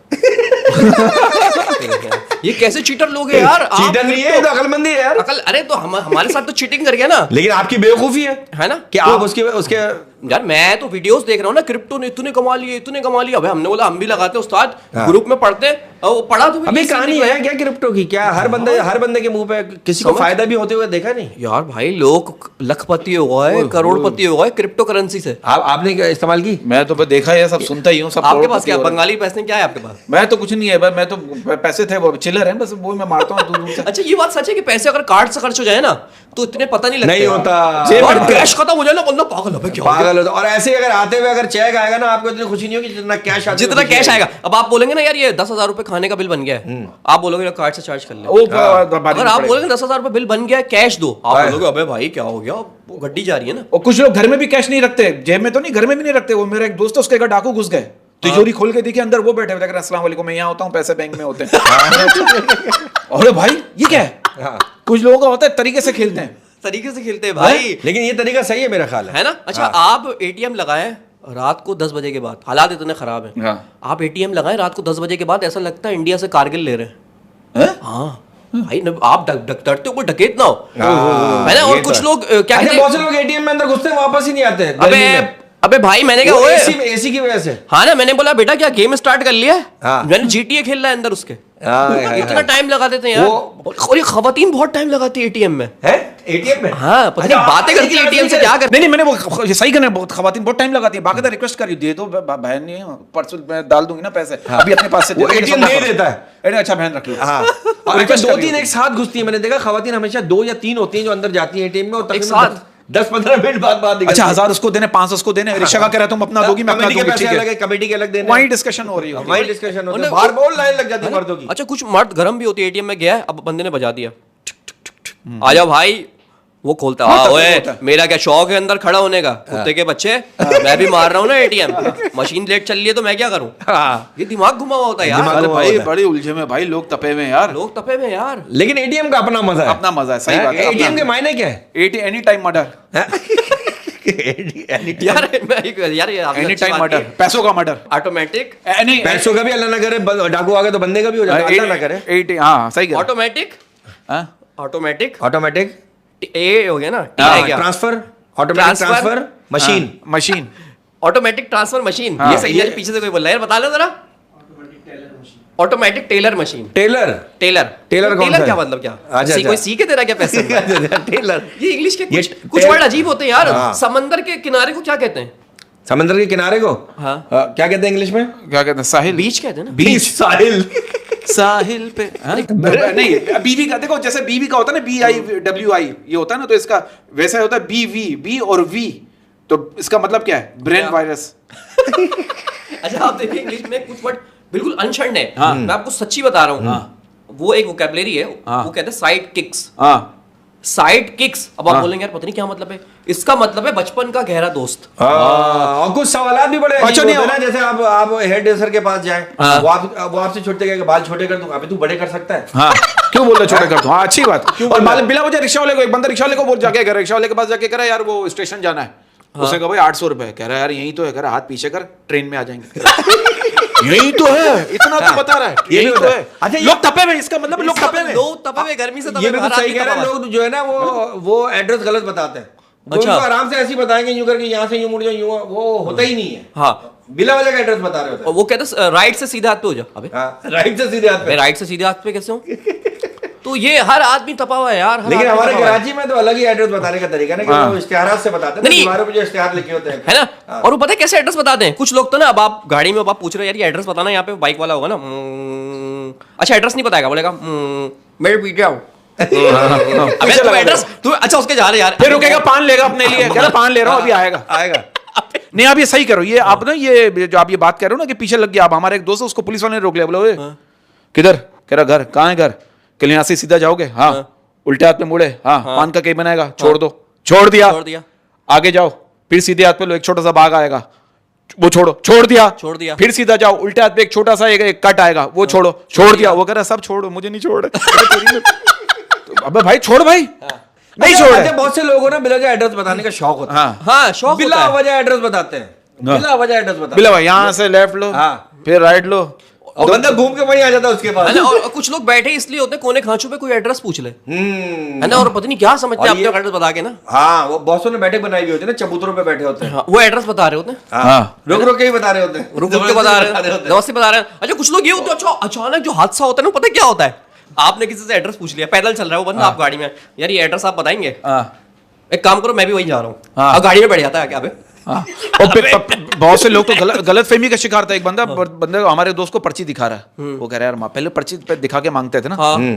ये कैसे चीटर लोग हैं यार? चीटर नहीं है, ये तो अकलमंदी है यार। अकल, अरे तो हमारे साथ तो चीटिंग कर गया ना। लेकिन आपकी बेवकूफी है ना कि आप उसके यार मैं तो वीडियोस देख रहा हूँ ना, क्रिप्टो ने इतने कमा लिए, इतने कमा लिया। अबे हमने बोला हम भी लगाते हैं उस्ताद, ग्रुप में पढ़ते हैं। और वो पढ़ा तो अभी कहानी है क्या क्रिप्टो की? क्या हर बंदे के मुंह पे किसी को फायदा भी होते हुए देखा नहीं? यार भाई लोग लखपति हो गए, करोड़पति हो गए क्रिप्टो करेंसी से। आपने क्या इस्तेमाल की? मैं तो देखा है, सब सुनता ही हूँ, सब। आपके पास क्या बंगाली पैसे क्या है आपके पास? मैं तो कुछ नहीं है, मैं तो पैसे थे, वो चिल्लर है, बस वो मैं मारता हूँ दूर से। अच्छा, ये बात सच है कि पैसे अगर कार्ड से खर्च हो जाए ना तो इतने पता नहीं लगता। नहीं होता। जेब में कैश खत्म हो जाए ना, बंदा पागल है क्या? पागल होता। और ऐसे अगर आते हुए अगर चेक आएगा ना, आपको इतनी खुशी नहीं होगी जितना कैश आता है। जितना कैश आएगा। अब आप बोलेंगे ना यार ये 10,000 रुपए खाने का बिल बन गया है, आप बोलोगे कार्ड से चार्ज कर ले। अगर आप बोलेंगे 10,000 रुपए बिल बन गया है, कैश दो, आप बोलोगे अबे भाई क्या हो गया, वो गड्डी जा रही है ना। और कुछ लोग घर में भी कैश नहीं रखते, जेब में तो नहीं, घर में भी नहीं रखते। वो मेरा एक दोस्त है, उसके घर डाकू घुस गए, तिजोरी खोल के देखी, अंदर वो बैठे हुए, अस्सलाम वालेकुम, मैं यहाँ होता हूँ, पैसे बैंक में होते हैं। अरे भाई ये क्या है? कुछ लोगों का होता है तरीके से खेलते हैं, तरीके से खेलते हैं भाई। लेकिन ये तरीका सही है मेरा ख्याल है ना। अच्छा, आप एटीएम लगाएं रात को 10 बजे के बाद, हालात इतने खराब हैं, आप एटीएम लगाएं रात को 10 बजे के बाद, ऐसा लगता है इंडिया से कारगिल ले रहे हैं। हाँ भाई, आप डरते हो कोई डकैत ना हो, है ना। और कुछ लोग क्या कहते हैं, बहुत से लोग एटीएम में अंदर घुसते हैं वापस ही नहीं आते हैं। अबे भाई मैंने क्या एसी की वजह से। हाँ ना, मैंने बोला बेटा क्या गेम स्टार्ट कर लिया है? मैंने जीटीए खेल रहा है अंदर उसके। इतना टाइम लगा देते हैं यार। और ये खवातीन बहुत टाइम लगाती है एटीएम में। है एटीएम में? हाँ, पता नहीं बातें करती है एटीएम से क्या कर। नहीं, मैंने वो सही करना, बहुत खवातीन बहुत टाइम लगाती है, बाकायदा रिक्वेस्ट करी, दे दो बहन, नहीं परसों मैं डाल दूंगी ना पैसे, अभी अपने पास से एटीएम दे देता है। अरे अच्छा बहन रख लो। हाँ, और 2-3 एक साथ घुसती है। मैंने देखा खवातीन हमेशा 2 या 3 होती हैं जो अंदर जाती है एटीएम में, और एक साथ 10-15 मिनट बाद अच्छा, 1000 उसको देने, 500 उसको देने, रिक्शा का कह रहा तुम अपना दोगी, मैं अपना दूंगी, ठीक है। कमेटी के अलग देने, वही डिस्कशन हो रही है, वही डिस्कशन होता है। बाहर बहुत लाइन लग जाती है मर्दों की। अच्छा, कुछ मर्द गर्म भी होती है। एटीएम में गया है, अब बंदे ने बजा दिया, आ जाओ भाई, वो खोलता है, ओए मेरा क्या शौक है अंदर खड़ा होने का, कुत्ते के बच्चे, मैं भी मार रहा हूँ ना एटीएम, मशीन लेट चल रही है तो मैं क्या करूँ? ये दिमाग घुमा हुआ होता है यार। अरे भाई बड़ी उलझे में भाई, लोग तपे हुए यार, लोग तपे में यार। लेकिन एटीएम का अपना मजा है, अपना मजा है, सही बात है। एटीएम के मायने क्या है? एनी टाइम मर्डर, यार एनी टाइम मर्डर, पैसों का मर्डर, ऑटोमेटिक। नहीं पैसों का भी अल्लाह ना करे, डाकू आ गए तो बंदे का भी हो जाता है, अल्लाह ना करे। हाँ सही कह, ऑटोमेटिक, ऑटोमेटिक, ऑटोमेटिक ए हो गया ना, transfer, automatic transfer machine, machine, automatic transfer machine. ये सही है, पीछे से कोई बोल रहा है, बता लो जरा। Automatic teller machine. Teller teller teller कौन सा? क्या मतलब क्या? अच्छा, कोई सीख के दे रहा क्या पैसे? टेलर, ये इंग्लिश के कुछ वर्ड अजीब होते हैं यार। समंदर के किनारे को क्या कहते हैं? समंदर के किनारे को क्या कहते हैं इंग्लिश में? क्या कहते हैं? साहिल, बीच कहते हैं ना। बीच, साहिल, साहिल पे नहीं, बीवी का देखो, जैसे बीवी का होता है ना, BIWI ये होता है ना, तो इसका वैसा होता है बी और वी, तो इसका मतलब क्या है? Brain virus. अच्छा, आप देखिए इंग्लिश में कुछ वर्ड बिल्कुल अनशर्ट है। मैं आपको सच्ची बता रहा हूँ, वो एक वोकैबुलरी है, वो कहते हैं साइड किक्स। Side kicks. अब आप बोलेंगे यार पता नहीं क्या मतलब है, इसका मतलब है बचपन का गहरा दोस्त। और कुछ सवाल भी बड़े अजीब होते हैं ना, जैसे आप हेयर ड्रेसर के पास जाए, वो आपसे छोटे कहेगा बाल छोटे कर दूं, अभी तू बड़े कर सकता है। हाँ, क्यों बोल रहे छोटे कर दूं? हाँ, अच्छी बात। और बिला वजह रिक्शा वाले को, एक बंदा रिक्शा वाले को बोल जाके, रिक्शा वाले के पास जाके कह रहा है यार वो स्टेशन जाना है, उसने कहा भाई 800 रुपए, कह रहा है यार यही तो है, कह रहा हाथ पीछे कर, ट्रेन में आ जाएंगे। यही तो है, इतना तो बता रहा है, यही तो है। अच्छा, लोग तपे में, इसका मतलब लोग तपे में, लोग तपे में गर्मी से ये भी सही कह रहे हैं लोग, जो है ना वो एड्रेस गलत बताते हैं। अच्छा, आराम से ऐसे ही बताएंगे यूं करके, यहाँ से यूं मुड़ जाओ, यूं, वो होता ही नहीं है। हाँ, बिला वजह का एड्रेस बता रहे होते हैं। वो कहते हैं राइट से सीधे हाथ पे हो जाओ। अबे राइट से सीधे हाथ पे, राइट से सीधे हाथ पे कैसे हो? तो ये हर आदमी तपा हुआ है यार, हर लेकिन आदमी हमारे तपा हुआ है। कराची में तो अलग ही एड्रेस बताने का तरीका है ना, कि वो इश्तिहारात से बताते हैं ना, नहीं। दीवारों पे जो इश्तिहार लिखे होते हैं, है ना। और वो पता है कैसे एड्रेस बताते हैं, कुछ लोग तो ना, अब आप गाड़ी में आप पूछ रहे हो यार ये एड्रेस बताना, यहाँ पे बाइक वाला होगा ना, अच्छा एड्रेस नहीं बताएगा, बोलेगा मेरे पीछे आओ। अबे तू एड्रेस, तू अच्छा उसके जा रहे यार, फिर रुकेगा, पान लेगा अपने लिए, कह रहा पान ले रहा हूँ, अभी आएगा। आएगा। नहीं आप ये सही करो, ये आप ना ये जो आप ये बात कर रहे हो ना कि पीछे लग गया, आप हमारे एक दोस्त है उसको पुलिस वाले ने रोक लिया, बोला ओए किधर, कह रहा घर, कहाँ है घर, कह यहाँ से सीधा जाओगे, हाँ उल्टे हाथ पे मुड़े, हाँ पान का कहीं बनाएगा, छोड़ दो, छोड़ दिया, आगे जाओ, फिर सीधे हाथ पे लो, एक छोटा सा बाग आएगा, वो छोड़ो, छोड़ दिया, फिर सीधा जाओ, उल्टे हाथ पे एक छोटा सा एक कट आएगा, वो छोड़ो, छोड़ दिया, वो कह रहा सब छोड़ो, मुझे नहीं छोड़। अबे भाई छोड़ भाई, नहीं छोड़। अच्छा, बहुत से लोगों को ना बिला वजह एड्रेस बताने का शौक होता है। हाँ शौक बिला होता है। वजह एड्रेस बताते हैं, बिला वजह एड्रेस बताते बिला भाई यहाँ से लेफ्ट लो, हाँ। फिर राइट लो, और बंदा घूम के वहीं आ जाता है उसके पास। है ना, और कुछ लोग बैठे इसलिए होते हैं कोने खांचों पे कोई एड्रेस पूछ ले, है ना, और पता नहीं क्या समझते हैं और ये- अपने एड्रेस बता के ना। हाँ, वो बॉसों ने बैठक बनाई हुई होती है ना, चबूतरों पे बैठे होते हैं, हाँ, वो एड्रेस बता रहे होते हैं, हाँ, रुक रुक के ही बता रहे होते हैं, रुक रुक के बता रहे हैं, जबरदस्ती बता रहे हैं। अच्छा कुछ लोग ये होते हैं, अच्छा अचानक जो हादसा होता है ना, पता है क्या होता है, आपने किसी से एड्रेस पूछ लिया, पैदल चल रहा है वो बंदा, आप गाड़ी में, यार ये एड्रेस आप बताएंगे, एक काम करो मैं भी वहीं जा रहा हूँ, अब गाड़ी में बैठ जाता है क्या बे? हाँ। और बहुत से लोग तो गलत फहमी का शिकार था। एक बंदा हमारे दोस्त को पर्ची दिखा रहा है, वो कह रहा है यार पहले पर्ची पे दिखा के मांगते थे ना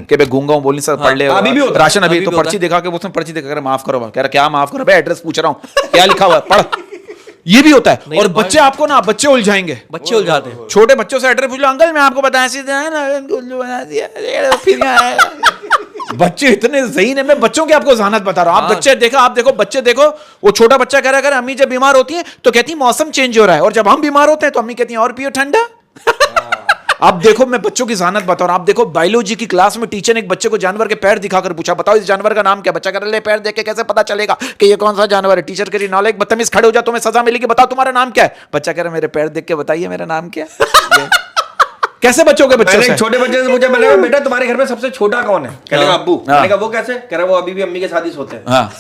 कि भाई गूंगा हूं बोल नहीं सकता, पढ़ ले अभी भी होता है। राशन, अभी अभी तो भी पर्ची दिखा के उसने पर्ची दिखा कर माफ करो, कह रहा क्या माफ करो भाई, एड्रेस पूछ रहा हूँ क्या लिखा हुआ है पढ़, ये भी होता है। और बच्चे आपको ना बच्चे उलझाएंगे, बच्चे उलझाते हैं। छोटे बच्चों से एड्रेस पूछ लो, अंकल मैं आपको बताया सीधा है ना, उल्लू बना दिया, फिर यहाँ आएगा। बच्चे इतने ज़हीन है, मैं बच्चों की आपको जहानत बता रहा हूँ। आप बच्चे देखो, आप देखो बच्चे देखो, वो छोटा बच्चा कह रहा है अगर अम्मी जब बीमार होती है तो कहती है मौसम चेंज हो रहा है, और जब हम बीमार होते हैं तो अम्मी कहती है और पियो ठंडा। आप देखो, मैं बच्चों की जहानत बता रहा हूं। आप देखो बायोलॉजी की क्लास में टीचर ने एक बच्चे को जानवर के पैर दिखाकर पूछा बताओ इस जानवर का नाम क्या, बच्चा कह रहा है पैर देख के कैसे पता चलेगा कि ये कौन सा जानवर है। टीचर कह रही नालायक बदतमीज खड़े हो जा, तुम्हें सजा मिलेगी, बताओ तुम्हारा नाम क्या है। बच्चा कह रहा मेरे पैर देख के बताइए मेरा नाम क्या है। कैसे बच्चों के बच्चों से? छोटे बच्चे से पूछा, मैंने कहा बेटा तुम्हारे घर में सबसे छोटा कौन है, कह रहा अब्बू। मैंने कहा वो कैसे, कह रहा वो अभी भी अम्मी के साथ ही सोते हैं। हाँ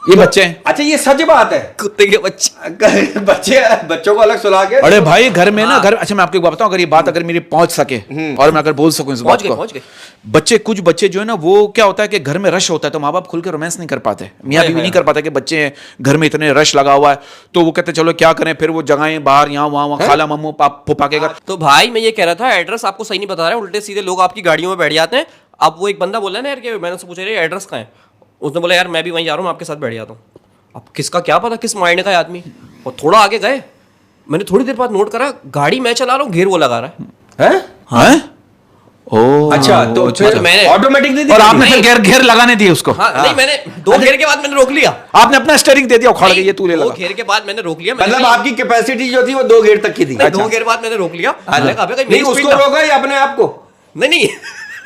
ये बच्चे हैं। अच्छा ये सच बात है, कुत्ते के बच्चे बच्चों को अलग सुला के। अरे भाई घर में ना, घर, अच्छा मैं आपको एक बात बताऊं, अगर ये बात अगर मेरी पहुंच सके और मैं अगर बोल सकूं इस बात को, पहुंच गए। बच्चे, कुछ बच्चे जो है ना, वो क्या होता है कि घर में रश होता है तो माँ बाप खुल के रोमांस नहीं कर पाते, मियाँ बीवी नहीं कर पाते कि बच्चे घर में इतने रश लगा हुआ है, तो वो कहते चलो क्या करें, फिर वो जगहें बाहर यहाँ वहाँ खाला मम्मू फूफा के घर। तो भाई मैं ये कह रहा था एड्रेस आपको सही नहीं बता रहा है, उल्टे सीधे लोग आपकी गाड़ियों में बैठ जाते हैं। अब वो एक बंदा बोला ना यार कि मैंने उससे पूछा एड्रेस कहाँ है, उसने बोला यार मैं भी वहीं जा रहा हूँ, आपके साथ बैठ जाता हूँ। अब किसका क्या पता किस माइंड का है आदमी। और थोड़ा आगे गए, मैंने थोड़ी देर बाद नोट करा गाड़ी मैं चला रहा हूँ, घेर वो लगा रहा है। हैं? ओ अच्छा तो फिर मैंने ऑटोमेटिक दे दी और आपने फिर घेर घेर लगाने दिए उसको? हाँ, नहीं मैंने दो घेर के बाद मैंने रोक लिया। आपने अपना स्टीयरिंग दे दिया उखाड़ के, ये तू ले दो लगा। घेर के बाद मैंने रोक लिया। मतलब आपकी कैपेसिटी जो थी वो 2 घेर तक की थी। नहीं, 2 घेर बाद मैंने रोक लिया। मैंने कहा, अबे कहीं नहीं मेरी उसको स्पीड ना- रोका या अपने आप को? नहीं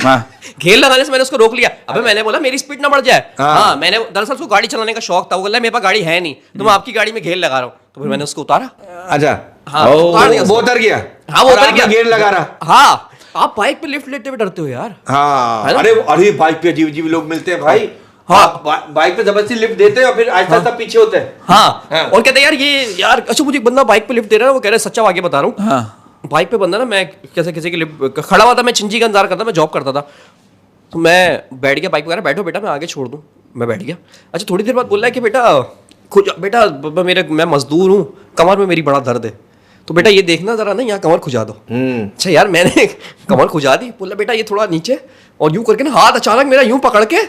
हाँ। घेर लगाने से मैंने उसको रोक लिया। अबे मैंने बोला मेरी स्पीड ना बढ़ जाए। हाँ मैंने दरअसल उसको गाड़ी चलाने का शौक था, वो बोला मेरे पास गाड़ी है नहीं तो मैं आपकी गाड़ी में घेर लगा रहा हूँ, तो फिर मैंने उसको उतारा। अच्छा हाँ उतार दिया वो उसको। उतर गया। हाँ वो और उतर आपने गया, घेर लगा रहा। हाँ आप बाइक पे लिफ्ट लेते हुए डरते हो यार। हाँ है ना? अरे अरे बाइक पे अजीब अजीब लोग मिलते हैं भाई। हाँ बाइक पे जबरदस्ती लिफ्ट देते हैं और फिर आहिस्ता आहिस्ता पीछे होते हैं। हाँ और कहते हैं यार ये यार, अच्छा मुझे एक बंदा बाइक पे लिफ्ट दे रहा है, वो कह रहा है सच्चा वाकया बता रहा हूँ। हाँ। बाइक पे बंदा ना, मैं कैसे किसी की लिफ्ट खड़ा हुआ था, मैं चिंची का इंतजार करता, मैं जॉब करता था, तो मैं बैठ गया बाइक वगैरह, बैठो बेटा मैं आगे छोड़ दूं, मैं बैठ गया। अच्छा थोड़ी देर बाद बोल रहा है कि बेटा मैं मजदूर हूँ, कमर में मेरी बड़ा दर्द है, तो बेटा ये देखना जरा ना यहाँ कमर खुजा दो। अच्छा यार मैंने कमर खुजा दी। बोला बेटा ये थोड़ा नीचे, और यूं करके ना हाथ अचानक मेरा यूं पकड़ के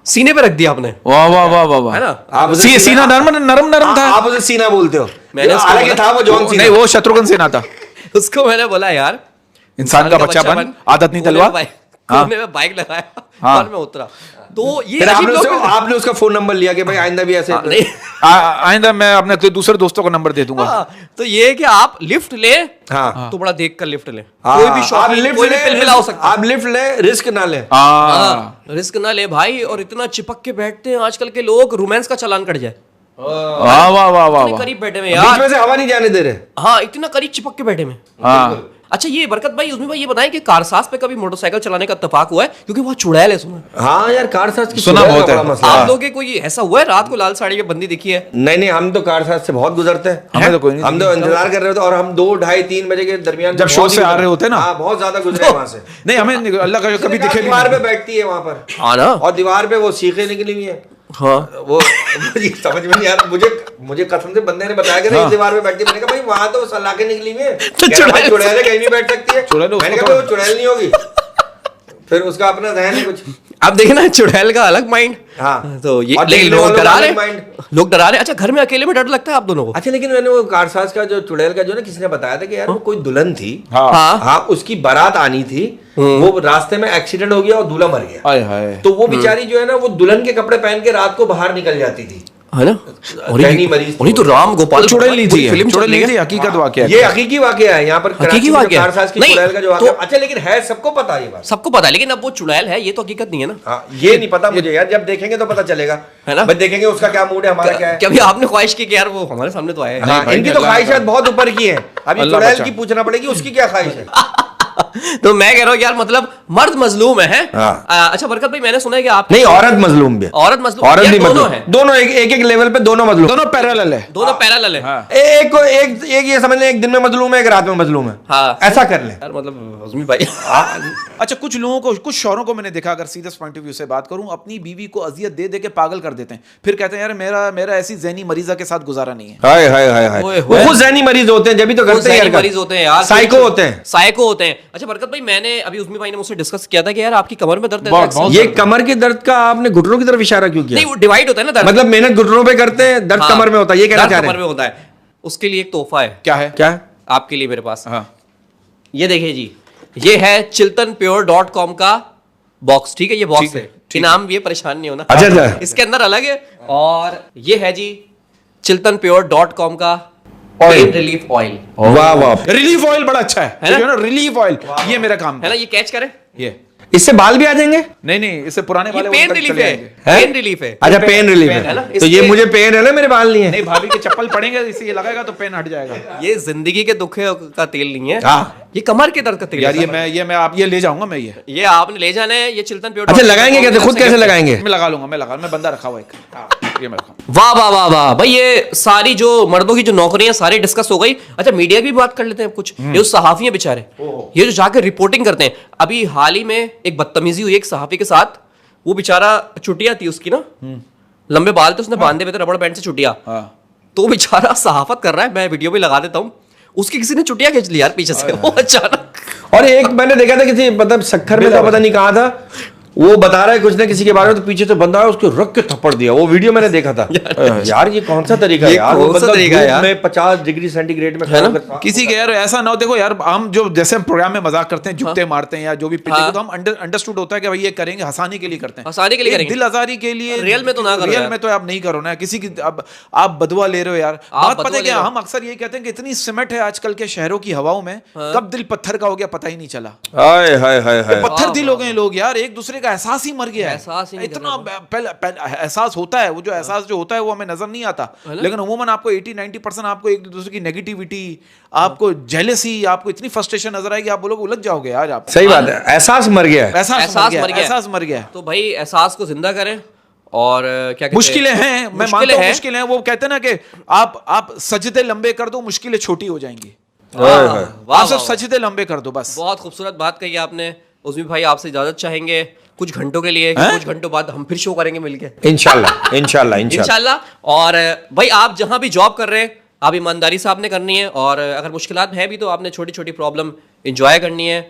सीने पे रख दिया आपने। वाह वाह वाह वाह वाह, है ना? आप सीना नरम था। आप उसे सीना बोलते हो। मैंने उसको हालांकि बोला- था वो जॉन सीना। नहीं वो शत्रुघ्न सिन्हा था। उसको मैंने बोला यार इंसान का बच्चापन, आदत नहीं तलवार। कोने में बाइक लगाया और मैं उतरा। तो ये फिर अजीब लोग मिलते हैं। आपने उसका फोन नंबर लिया कि भाई आइंदा भी ऐसे। नहीं आइंदा मैं अपने कोई दूसरे दोस्तों को नंबर दे दूंगा। हाँ, तो ये है कि आप लिफ्ट ले हाँ तो बड़ा देख कर लिफ्ट ले, हाँ, कोई भी आप शॉप लिफ्ट कोई भी ले, पिलपिला हो सकता है। आप लिफ्ट ले, रिस्क ना ले। हाँ, रिस्क ना ले भाई। और इतना चिपक के बैठते हैं आजकल के लोग, रोमांस का चालान कट जाए। वाह वाह वाह वाह इतने वाह। करीब बैठे में बीच यार। में से हवा नहीं जाने दे रहे। हाँ इतना करीब चिपक के बैठे में। हाँ अच्छा ये बरकत भाई, उसमें भाई ये बताएं कि कारसाज पे कभी मोटरसाइकिल चलाने का इत्तेफाक हुआ है? क्योंकि वहाँ चुड़ैल है, सुना हाँ यार, कार साज की सुना चुड़ैल बहुत का है। बड़ा मसला आप है। लोग के कोई ऐसा हुआ है रात को लाल साड़ी में बंदी दिखी है? नहीं नहीं, हम तो कार साज से बहुत गुजरते हैं। हमें तो कोई नहीं हम तो इंतजार कर रहे होते, और हम 2, 2:30, 3 बजे के दरमियान जब शो से आ रहे होते हैं ना। हाँ, बहुत ज्यादा गुजरे वहां से। नहीं हमें अल्लाह का कभी दिखे भी दीवार नहीं। पे बैठती है वहां पर, हाँ ना। और दीवार पे वो सीखें निकली हुई है। हाँ वो मुझे समझ में नहीं आ रहा, मुझे कसम से बंदे ने बताया कि इस दीवार पे बैठती है। मैंने कहा भाई वहां तो सलाखें निकली हुई है, कह रहा भाई चुड़ैल है, कहीं भी बैठ सकती है। चुड़ैल है, मैंने उसको कहा भाई वो चुड़ैल नहीं होगी, फिर उसका अपना जहन है कुछ। अब देखिए ना, चुड़ैल का अलग माइंड। हाँ। तो ये और लेकिन देखने लोग वालों डरा का रहे अलग हैं, mind। लोग डरा रहे हैं। अच्छा घर में अकेले में डर लगता है आप दोनों को? अच्छा, लेकिन मैंने वो कारसाज का जो चुड़ैल का जो ना, किसी ने बताया था कि यार वो कोई दुल्हन थी। हाँ हाँ हाँ, उसकी बारात आनी थी, वो रास्ते में एक्सीडेंट हो गया और दूल्हा मर गया। हाय हाय। तो वो बेचारी जो है ना, वो दुल्हन के कपड़े पहन के रात को बाहर निकल जाती थी। है ना। कहनी मरीज थी। और ये तो राम गोपाल चुड़ैल नहीं थी, फिल्म चुड़ैल नहीं थी, हकीकत वाकया है। ये हकीकी वाकया है यहाँ पर हकीकी कराची में वाकया? कारसाज की नहीं, चुड़ैल का जो तो- वाकया। अच्छा, लेकिन है सबको पता है ये बात। सबको पता है, लेकिन अब वो चुड़ैल है ये तो हकीकत नहीं है ना। हाँ, ये नहीं पता मुझे यार, जब देखेंगे तो पता चलेगा, है ना? बस देखेंगे उसका क्या मूड है, हमारा क्या है। कभी आपने ख्वाहिश की कि यार वो हमारे सामने तो आया है? हाँ, भाई, इनकी तो अल्लाह ख्वाहिशात बहुत ऊपर की है। अभी अल्लाह चुड़ैल बचा। की पूछना पड़ेगी उसकी क्या ख्वाहिश है। तो मैं कह रहा हूँ यार, मतलब मर्द मजलूम है। हाँ। अच्छा बरकत भाई, मैंने सुना है कि आप नहीं, औरत मजलूम भी है। औरत मजलूम, औरत यार भी दोनों मजलूम है, दोनों एक एक लेवल पे दोनों मजलूम। दोनों पैरेलल है। दोनों पैरेलल है। हाँ। एक को एक ये समझ लें, एक दिन में मजलूम है, एक रात में मजलूम है। हाँ। ऐसा कर ले। यार मतलब उस्मी भाई अच्छा कुछ लोगों को, कुछ शौहरों को मैंने देखा, अगर सीरियस पॉइंट ऑफ व्यू से बात करूं, अपनी बीवी को अजियत दे दे के पागल कर देते हैं, फिर कहते हैं यार मेरा ऐसी ज़हनी मरीजा के साथ गुजारा नहीं है। हाय हाय हाय हाय, ओए वो होए। खुद ज़हनी मरीज होते हैं, जब भी तो वो करते हैं ज़हनी यार, मरीज होते हैं यार, साइको होते हैं। साइको होते हैं। अच्छा बरकत भाई, मैंने अभी उस्मी भाई ने मुझसे डिस्कस किया था कि यार आपकी कमर में दर्द बहुत- है। बहुत ये कमर के दर्द का आपने घुटनों की तरफ इशारा क्यों किया? नहीं, वो डिवाइड होता है ना दर्द। मतलब मेहनत घुटनों पे करते हैं, दर्द हाँ, कमर में होता है, ये कहना दर्द चाह रहे कमर में हैं? होता है। उसके लिए एक तोहफा है क्या है? क्या? आपके लिए मेरे पास। हाँ ये देखिए जी, ये है chiltanpure.com का बॉक्स। ठीक है, ये बॉक्स है, इनाम, ये परेशान नहीं होना। अच्छा, अच्छा। इसके अंदर अलग है। और ये है जी chiltanpure.com का Oil। पेन रिलीफ ऑयल, वाह वाह, रिलीफ ऑयल बड़ा अच्छा है, है ना? जो है ना रिलीफ ऑयल, ये मेरा काम है ना। ये कैच करें, ये इससे बाल भी आ जाएंगे? नहीं इससे पुराने ये वाले पेन वो तक रिलीफ चले है, जाएंगे। पेन रिलीफ है। अच्छा, पेन रिलीफ है ना? है। तो ये इसके- मुझे पेन है ना, मेरे बाल नहीं है। नहीं, भाभी के चप्पल पड़ेंगे, इसे ये लगाएगा तो पेन हट जाएगा। ये जिंदगी के दुख का तेल नहीं है, हाँ। ये कमर के दर्द का तेल यार है। ये मैं आप ये ले जाऊंगा, मैं ये आपने ले जाना है, ये chiltanpure.com। अच्छा, लगाएंगे कैसे? खुद कैसे लगाएंगे? मैं लगा लूंगा, मैं बंदा रखा हुआ एक। हाँ, ये मैं रखा। वाह वाह वाह वाह भाई, ये सारी जो मर्दों की जो नौकरियां सारी डिस्कस हो गई। अच्छा मीडिया की भी बात कर लेते हैं कुछ। ये जो सहाफी हैं बेचारे, ये जो जाकर रिपोर्टिंग करते हैं, अभी हाल ही में एक बदतमीजी हुई एक सहाफी के साथ। वो बेचारा, चुटिया थी उसकी ना, लंबे बाल थे, उसने बांधे हुए थे रबड़ बैंड से चुटिया। हाँ। तो बेचारा सहाफत कर रहा है, मैं वीडियो भी लगा देता हूँ, उसकी किसी ने चुटिया खींच ली यार पीछे से, वो अचानक। और एक मैंने देखा था किसी, मतलब सखर में, तो पता नहीं कहा था, वो बता रहा है कुछ ना किसी के बारे में, तो पीछे से बंदा है, उसको रख के थप्पड़ दिया। वो वीडियो मैंने देखा था। यार ये कौन सा तरीका है ये यार? कौन वो सा बंदा तरीका है धूप यार? में 50 डिग्री सेंटीग्रेड में है ना? खड़ा होकर- किसी के यार ऐसा ना हो। देखो यार, हम जो जैसे हम प्रोग्राम में मजाक करते हैं, जुत्ते मारते हैं या जो भी पिटने हाँ। को, तो हम अंडरस्टूड होता है कि भाई ये करेंगे, हंसाने के लिए करते हैं, हंसाने के लिए एक करेंगे। दिल आजारी के लिए। रियल में तो ना करो रियल यार। में तो आप नहीं करो ना किसी की। अब आप बदुआ ले रहे हो यार। बात पता है क्या, हम अक्सर ये कहते हैं कि इतनी सिमट है आजकल के शहरों की हवाओं में, कब दिल पत्थर का हो गया पता ही नहीं चला। हाय हाय हाय हाय। पत्थर दिल हो गए लोग यार, एक दूसरे का एहसास ही मर गया है। एहसास ही नहीं इतना पहले एहसास होता है, वो जो एहसास जो होता है वो हमें नजर नहीं आता, लेकिन अमूमन आपको 80-90% आपको एक दूसरे की नेगेटिविटी, आपको जेलसी, आपको इतनी फ्रस्ट्रेशन नजर आएगी, आप बोलोगे उलझ जाओगे आज आप। सही बात है, एहसास मर गया है। एहसास मर गया, एहसास मर गया। तो भाई एहसास को जिंदा करें। और क्या कहते हैं? मुश्किलें हैं, मैं मुश्किलें मानता हूं हैं। मुश्किलें हैं। वो कहते हैं ना कि आप सजदे लंबे कर दो, मुश्किलें छोटी हो जाएंगी। वाह, वाह, आप सिर्फ वाह। सजदे लंबे कर दो बस। बहुत खूबसूरत बात कही आपने। उस्मी भाई आपसे इजाजत चाहेंगे कुछ घंटों के लिए, कुछ घंटों बाद हम फिर शो करेंगे मिलके इंशाल्लाह इंशाल्लाह इंशाल्लाह। इंशाल्लाह। और भाई आप जहां भी जॉब कर रहे हैं, आप ईमानदारी से आपने करनी है, और अगर मुश्किलात हैं भी तो आपने छोटी छोटी प्रॉब्लम एंजॉय करनी है।